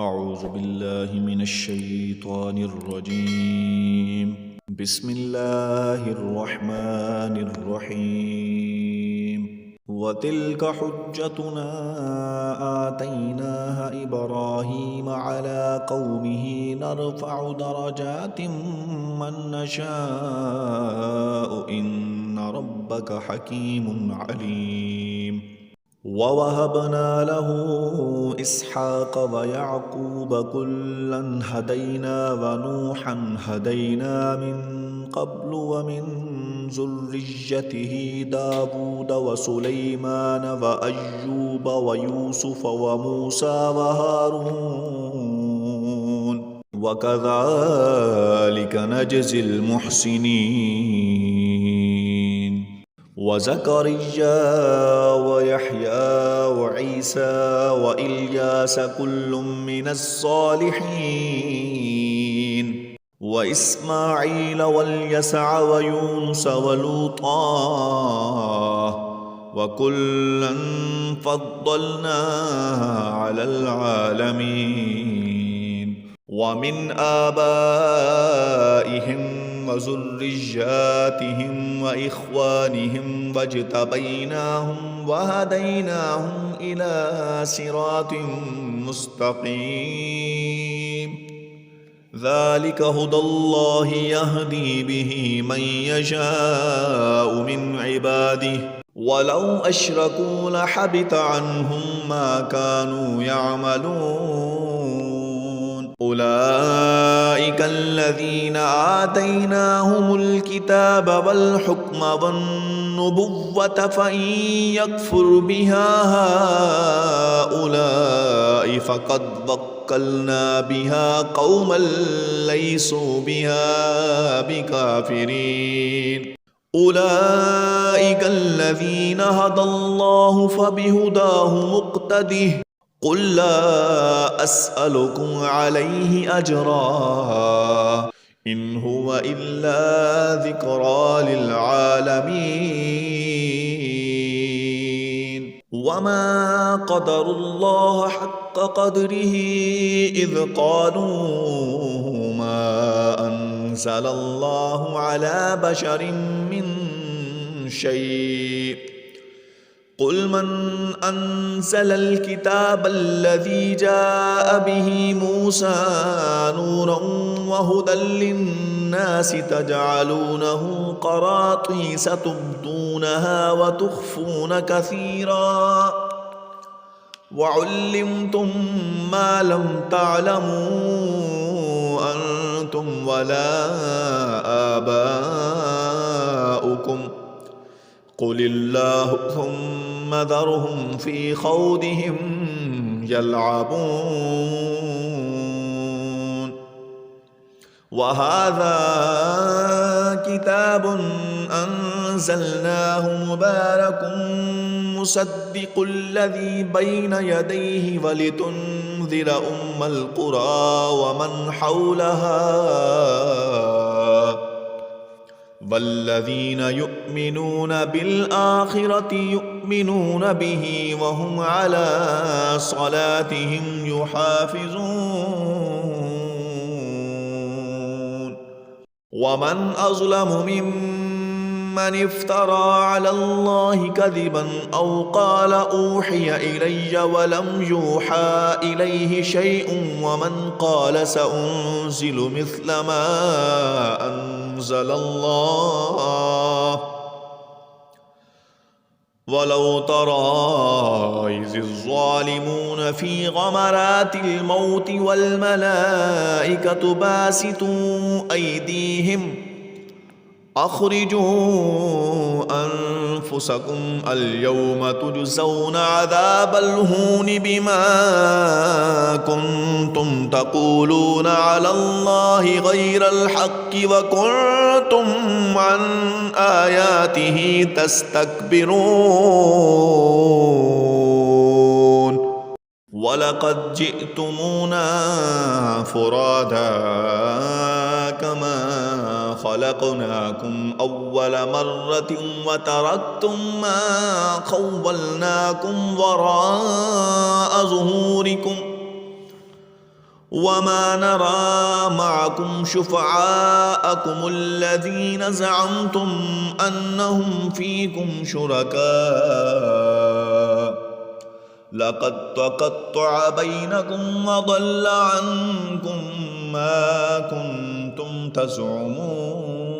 أعوذ بالله من الشيطان الرجيم. بسم الله الرحمن الرحيم. وتلك حجتنا آتيناها إبراهيم على قومه نرفع درجات من نشاء إن ربك حكيم عليم. ووهبنا له إسحاق ويعقوب كلا هدينا ونوحا هدينا من قبل ومن ذريته داود وسليمان وأيوب ويوسف وموسى وهارون وكذلك نجزي المحسنين. وزكريا ويحيى وعيسى وإلياس كل من الصالحين وإسماعيل واليسع ويونس ولوطا وكلا فضلنا على العالمين. ومن آبائهم وذرياتهم وإخوانهم واجتبيناهم وهديناهم إلى صراط مستقيم. ذلك هدى الله يهدي به من يشاء من عباده ولو أشركوا لحبط عنهم ما كانوا يعملون. أولئك الذين آتيناهم الكتاب والحكم والنبوة فإن يكفر بها هؤلاء فقد وكلنا بها قوما ليسوا بها بكافرين. أولئك الذين هدى الله فبهداه مقتده. قل لا أسألكم عليه أجرا إن هو إلا ذكرى للعالمين. وما قدروا الله حق قدره إذ قالوا ما أنزل الله على بشر من شيء. قل من أنزل الكتاب الذي جاء به موسى نورا وهدى للناس تجعلونه قراطيس تبدونها وتخفون كثيرا وعلمتم ما لم تعلموا أنتم ولا آباؤكم قل الله ثم ذرهم في خوضهم يلعبون. وهذا كتاب أنزلناه مبارك مصدق الذي بين يديه ولتنذر أم القرى ومن حولها والذين يؤمنون بالآخرة يؤمنون به وهم على صلاتهم يحافظون. ومن أظلم ممن افترى على الله كذبا أو قال أوحي إلي ولم يوحى إليه شيء ومن قال سأنزل مثل ما أنزل الله. ولو ترى إذ الظالمون في غمرات الموت والملائكة باسطوا أيديهم أخرجوا أنفسكم اليوم تجزون عذاب الهون بما كنتم تقولون على الله غير الحق وكنتم عن آياته تستكبرون. ولقد جئتمونا فرادا كما خلقناكم أول مرة وتركتم ما خولناكم وراء ظهوركم وما نرى معكم شفعاءكم الذين زعمتم أنهم فيكم شركاء لقد تقطع بينكم وضل عنكم ما كنتم تزعمون